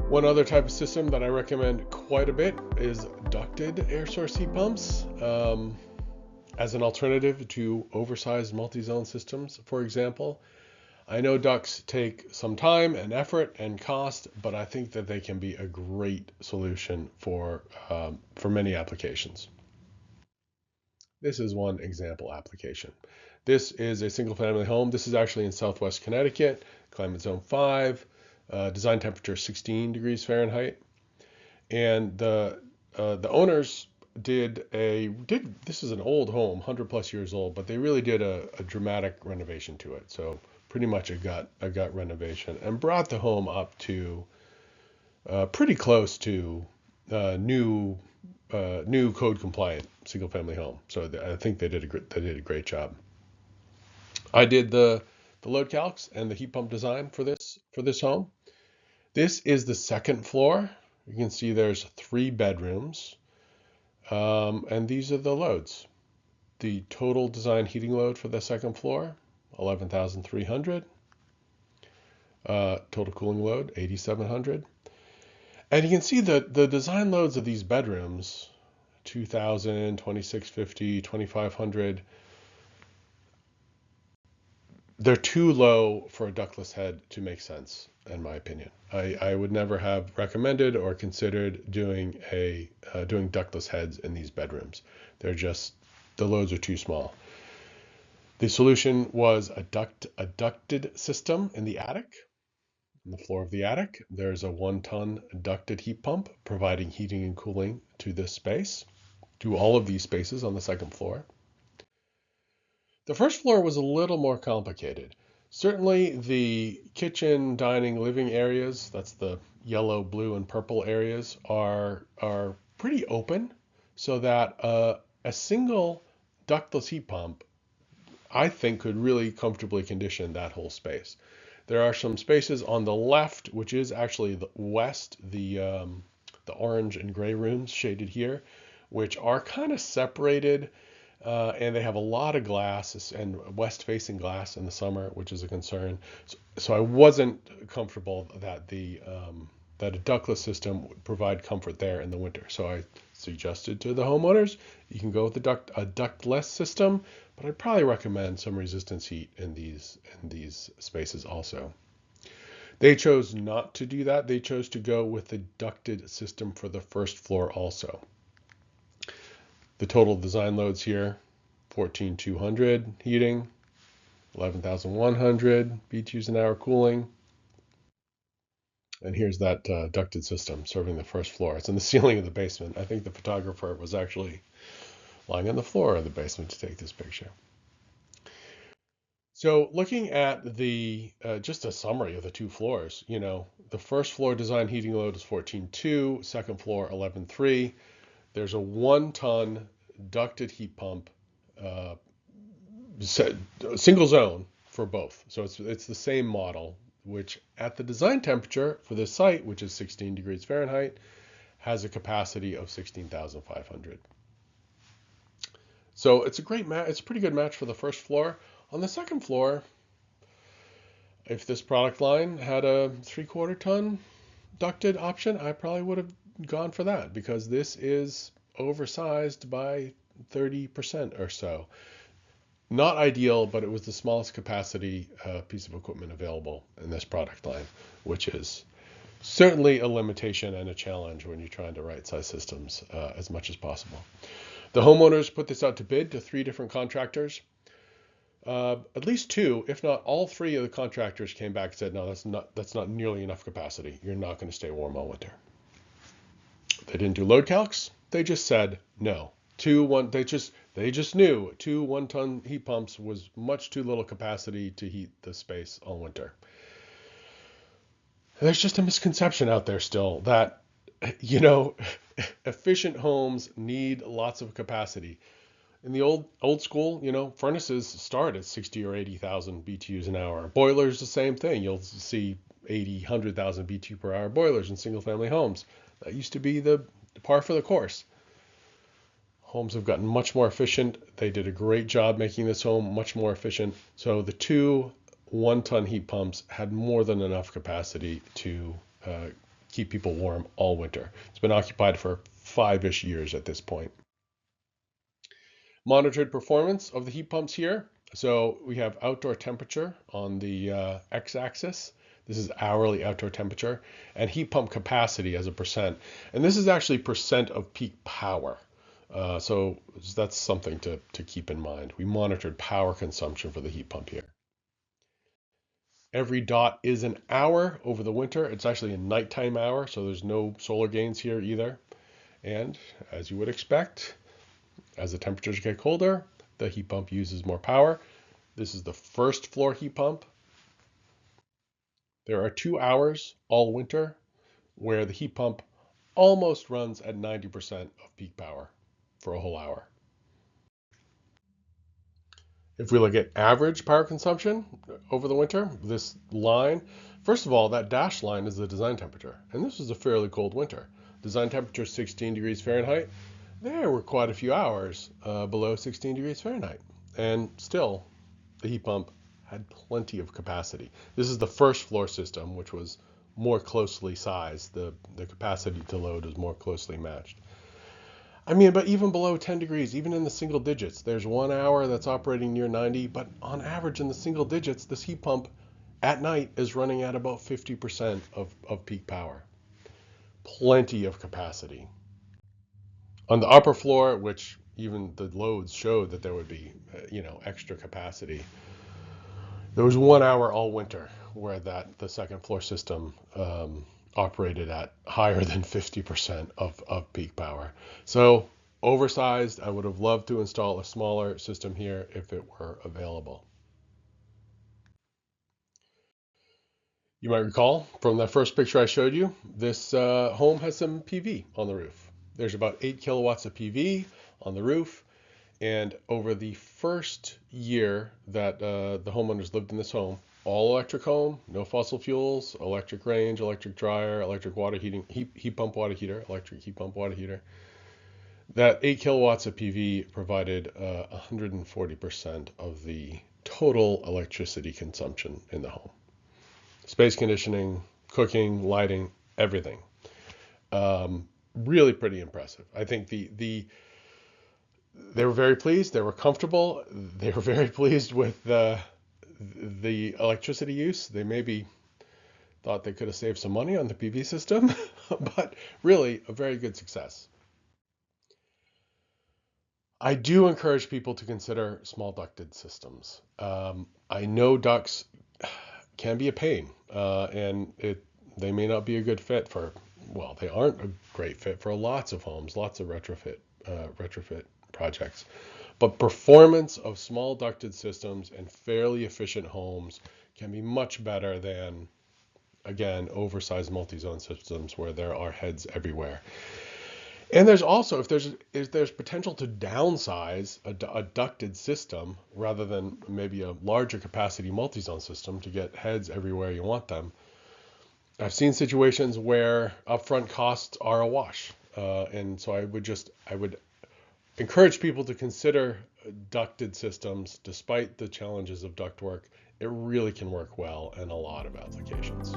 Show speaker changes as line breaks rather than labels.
One other type of system that I recommend quite a bit is ducted air source heat pumps as an alternative to oversized multi-zone systems, for example. I know ducts take some time and effort and cost, but I think that they can be a great solution for many applications. This is one example application. This is a single family home. This is actually in Southwest Connecticut, climate zone 5, design temperature 16 degrees Fahrenheit. And the owners this is an old home, 100 plus years old, but they really did a dramatic renovation to it. So pretty much a gut renovation and brought the home up to pretty close to new code compliant single family home. So I think they did a great job. I did the load calcs and the heat pump design for this home. This is the second floor. You can see there's 3 bedrooms, and these are the loads. The total design heating load for the second floor, 11,300. Total cooling load, 8,700. And you can see the design loads of these bedrooms, 2,000, 2,650, 2,500. They're too low for a ductless head to make sense, in my opinion. I would never have recommended or considered doing ductless heads in these bedrooms. The loads are too small. The solution was a ducted system in the attic. On the floor of the attic, there's a 1-ton ducted heat pump providing heating and cooling to this space, to all of these spaces on the second floor. The first floor was a little more complicated. Certainly the kitchen, dining, living areas, that's the yellow, blue, and purple areas, are pretty open, so that a single ductless heat pump, I think, could really comfortably condition that whole space. There are some spaces on the left, which is actually the west, the orange and gray rooms shaded here, which are kind of separated, and they have a lot of glass and west-facing glass in the summer, which is a concern. So I wasn't comfortable that a ductless system would provide comfort there in the winter. So I suggested to the homeowners, you can go with a ductless system, but I'd probably recommend some resistance heat in these spaces also. They chose not to do that. They chose to go with the ducted system for the first floor also. The total design loads here, 14,200 heating, 11,100 BTUs an hour cooling. And here's that ducted system serving the first floor. It's in the ceiling of the basement. I think the photographer was actually lying on the floor of the basement to take this picture. So looking at just a summary of the 2 floors, the first floor design heating load is 14.2, second floor 11.3. There's a 1-ton ducted heat pump, single zone for both. So it's the same model, which at the design temperature for this site, which is 16 degrees Fahrenheit, has a capacity of 16,500. So it's a pretty good match for the first floor. On the second floor, if this product line had a 3/4 ton ducted option, I probably would have gone for that, because this is oversized by 30% or so. Not ideal, but it was the smallest capacity piece of equipment available in this product line, which is certainly a limitation and a challenge when you're trying to right-size systems as much as possible. The homeowners put this out to bid to 3 different contractors. At least 2, if not all 3 of the contractors came back and said, no, that's not nearly enough capacity. You're not going to stay warm all winter. They didn't do load calcs. They just said no. They just knew 2 1-ton heat pumps was much too little capacity to heat the space all winter. There's just a misconception out there still that, efficient homes need lots of capacity. In the old school, furnaces start at 60 or 80,000 BTUs an hour. Boilers, the same thing. You'll see 80, 100,000 BTU per hour boilers in single family homes. That used to be the par for the course. Homes have gotten much more efficient. They did a great job making this home much more efficient. So the 2 1-ton heat pumps had more than enough capacity to keep people warm all winter. It's been occupied for 5-ish years at this point. Monitored performance of the heat pumps here. So we have outdoor temperature on the x-axis. This is hourly outdoor temperature, and heat pump capacity as a percent. And this is actually percent of peak power. So that's something to keep in mind. We monitored power consumption for the heat pump here. Every dot is an hour over the winter. It's actually a nighttime hour, so there's no solar gains here either. And as you would expect, as the temperatures get colder, the heat pump uses more power. This is the first floor heat pump. There are 2 hours all winter where the heat pump almost runs at 90% of peak power for a whole hour. If we look at average power consumption over the winter, this line, first of all, that dashed line is the design temperature. And this was a fairly cold winter. Design temperature 16 degrees Fahrenheit. There were quite a few hours below 16 degrees Fahrenheit. And still, the heat pump had plenty of capacity. This is the first floor system, which was more closely sized. The capacity to load is more closely matched. I mean, but even below 10 degrees, even in the single digits, there's 1 hour that's operating near 90, but on average in the single digits, this heat pump at night is running at about 50% of peak power. Plenty of capacity. On the upper floor, which even the loads showed that there would be, extra capacity, there was 1 hour all winter where the second floor system operated at higher than 50% of peak power. So oversized. I would have loved to install a smaller system here if it were available. You might recall from the first picture I showed you, this home has some PV on the roof. There's about 8 kilowatts of PV on the roof. And over the first year that the homeowners lived in this home, all electric home, no fossil fuels, electric range, electric dryer, electric water heating, heat pump water heater, electric heat pump water heater. That 8 kilowatts of PV provided 140% of the total electricity consumption in the home. Space conditioning, cooking, lighting, everything. Really pretty impressive. I think they were very pleased. They were comfortable. They were very pleased with the electricity use. They maybe thought they could have saved some money on the PV system, but really a very good success. I do encourage people to consider small ducted systems. I know ducts can be a pain, and they may not be a good fit for, well, they aren't a great fit for lots of homes, lots of retrofit projects. But performance of small ducted systems and fairly efficient homes can be much better than, again, oversized multi-zone systems where there are heads everywhere. And there's also, if there's potential to downsize a ducted system rather than maybe a larger capacity multi-zone system to get heads everywhere you want them, I've seen situations where upfront costs are a wash. And so I would encourage people to consider ducted systems. Despite the challenges of ductwork, it really can work well in a lot of applications.